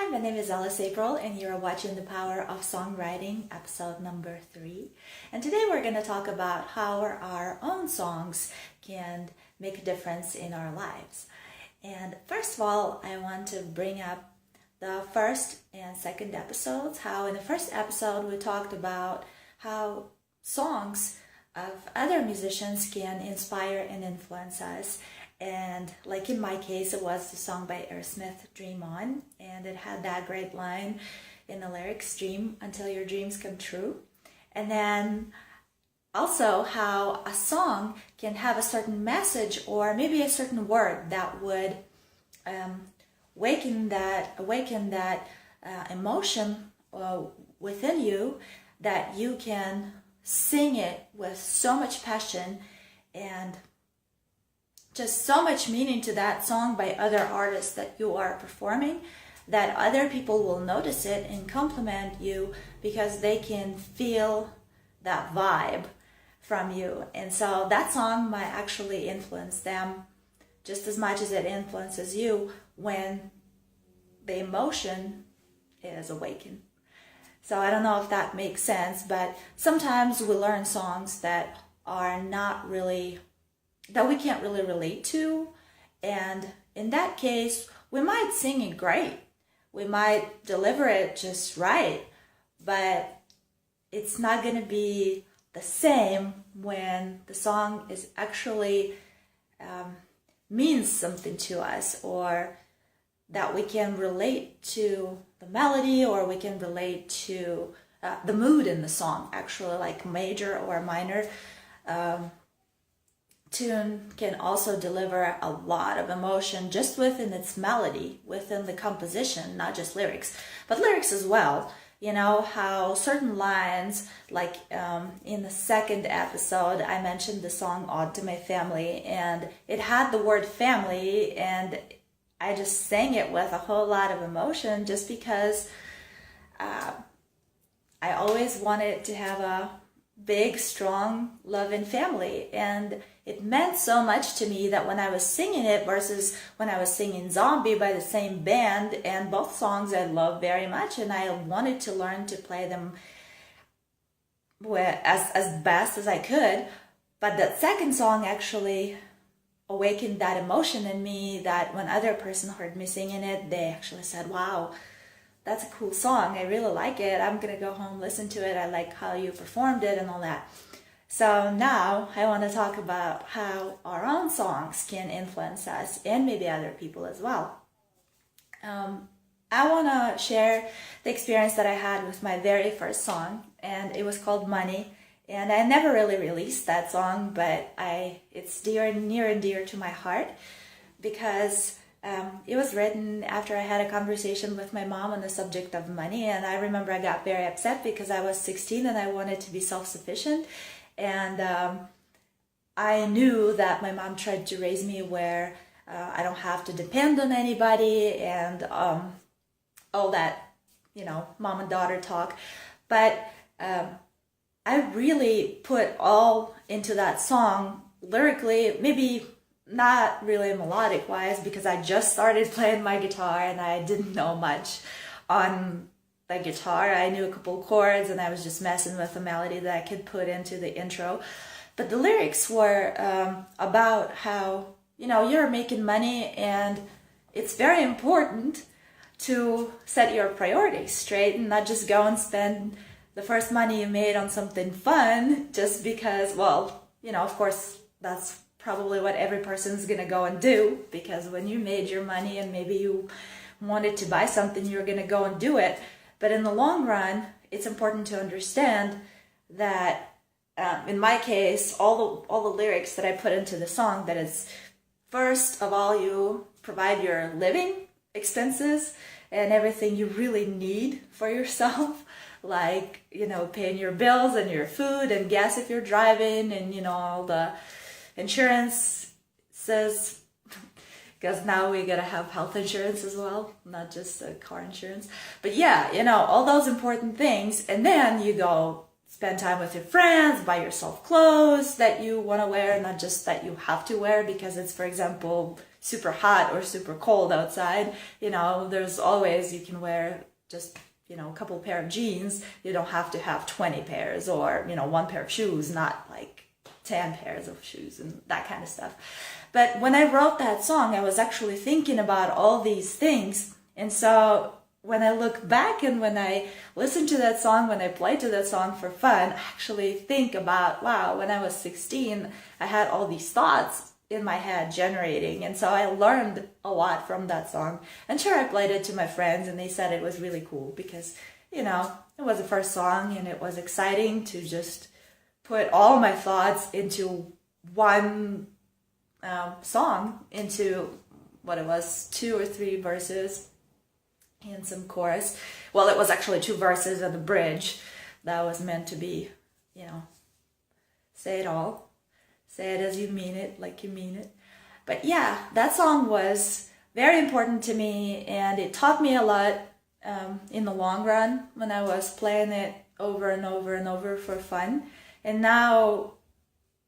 Hi, my name is Alice April, and you're watching The Power of Songwriting, episode number 3. And today we're going to talk about how our own songs can make a difference in our lives. And first of all, I want to bring up the first and second episodes. How in the first episode we talked about how songs of other musicians can inspire and influence us. And like in my case, it was the song by Aerosmith, Dream On, and it had that great line in the lyrics, dream until your dreams come true. And then also how a song can have a certain message or maybe a certain word that would awaken that emotion within you, that you can sing it with so much passion and just so much meaning to that song by other artists that you are performing, that other people will notice it and compliment you because they can feel that vibe from you. And so that song might actually influence them just as much as it influences you when the emotion is awakened. So I don't know if that makes sense, but sometimes we learn songs that are not really, that we can't really relate to, and in that case we might sing it great, we might deliver it just right, but it's not going to be the same when the song is actually means something to us, or that we can relate to the melody, or we can relate to the mood in the song, actually, like major or minor tune can also deliver a lot of emotion just within its melody, within the composition, not just lyrics, but lyrics as well. You know how certain lines, like in the second episode, I mentioned the song Ode to My Family, and it had the word family, and I just sang it with a whole lot of emotion just because I always wanted to have a big, strong, loving family, and it meant so much to me that when I was singing it versus when I was singing Zombie by the same band, and both songs I love very much, and I wanted to learn to play them as best as I could, but that second song actually awakened that emotion in me, that when other person heard me singing it, they actually said, wow, that's a cool song, I really like it, I'm gonna go home, listen to it, I like how you performed it and all that. So now I want to talk about how our own songs can influence us and maybe other people as well. I want to share the experience that I had with my very first song, and it was called Money, and I never really released that song, but it's near and dear to my heart because it was written after I had a conversation with my mom on the subject of money, and I remember I got very upset because I was 16 and I wanted to be self-sufficient, and I knew that my mom tried to raise me where I don't have to depend on anybody and all that, mom and daughter talk, but I really put all into that song lyrically, maybe not really melodic wise, because I just started playing my guitar and I didn't know much on the guitar. I knew a couple chords and I was just messing with the melody that I could put into the intro. But the lyrics were about how, you're making money and it's very important to set your priorities straight and not just go and spend the first money you made on something fun just because, well, of course, that's probably what every person's gonna go and do, because when you made your money and maybe you wanted to buy something, you're gonna go and do it. But in the long run, it's important to understand that in my case, all the lyrics that I put into the song, that is, first of all, you provide your living expenses and everything you really need for yourself, like, paying your bills and your food and gas if you're driving, and, all the insurance says, because now we gotta have health insurance as well, not just car insurance. But yeah, all those important things. And then you go spend time with your friends, buy yourself clothes that you want to wear, not just that you have to wear because it's, for example, super hot or super cold outside, you know, there's always, you can wear just, you know, a couple pair of jeans. You don't have to have 20 pairs or, you know, one pair of shoes, not like 10 pairs of shoes and that kind of stuff. But when I wrote that song, I was actually thinking about all these things. And so when I look back and when I listen to that song, when I play to that song for fun, I actually think about, wow, when I was 16, I had all these thoughts in my head generating. And so I learned a lot from that song. And sure, I played it to my friends and they said it was really cool because, you know, it was the first song and it was exciting to just put all my thoughts into one song, into what it was, 2 or 3 verses and some chorus. Well, it was actually 2 verses and a bridge that was meant to be, you know, say it all. Say it as you mean it, like you mean it. But yeah, that song was very important to me and it taught me a lot in the long run when I was playing it over and over and over for fun. And now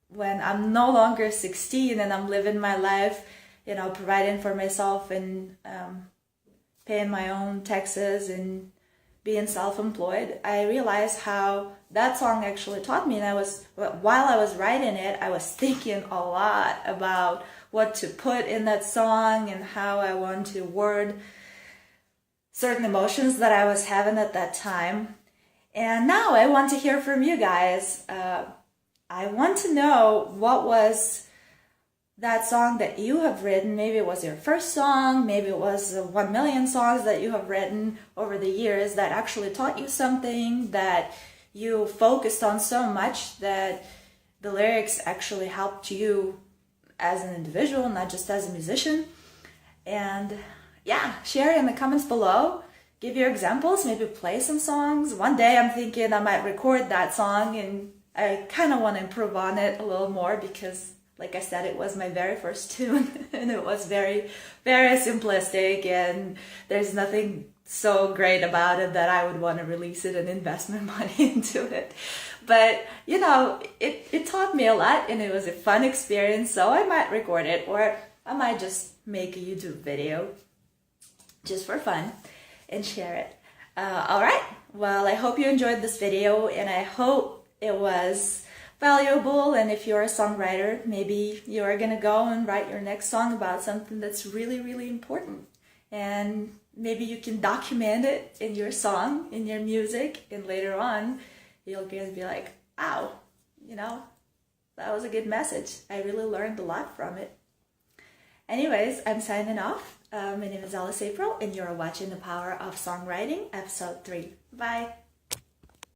when I'm no longer 16 and I'm living my life, you know, providing for myself and paying my own taxes and being self-employed, I realized how that song actually taught me. And while I was writing it, I was thinking a lot about what to put in that song and how I want to word certain emotions that I was having at that time. And now I want to hear from you guys. I want to know, what was that song that you have written? Maybe it was your first song, maybe it was 1 million songs that you have written over the years that actually taught you something, that you focused on so much that the lyrics actually helped you as an individual, not just as a musician. And yeah, share in the comments below. Give your examples, maybe play some songs. One day I'm thinking I might record that song and I kind of want to improve on it a little more because, like I said, it was my very first tune and it was very, very simplistic and there's nothing so great about it that I would want to release it and invest my money into it. But, you know, it taught me a lot and it was a fun experience, so I might record it or I might just make a YouTube video just for fun and share it. Alright, well, I hope you enjoyed this video and I hope it was valuable, and if you're a songwriter, maybe you're gonna go and write your next song about something that's really, really important. And maybe you can document it in your song, in your music, and later on, you're gonna be like, wow, you know, that was a good message. I really learned a lot from it. Anyways, I'm signing off. My name is Alice April, and you're watching The Power of Songwriting, Episode 3. Bye!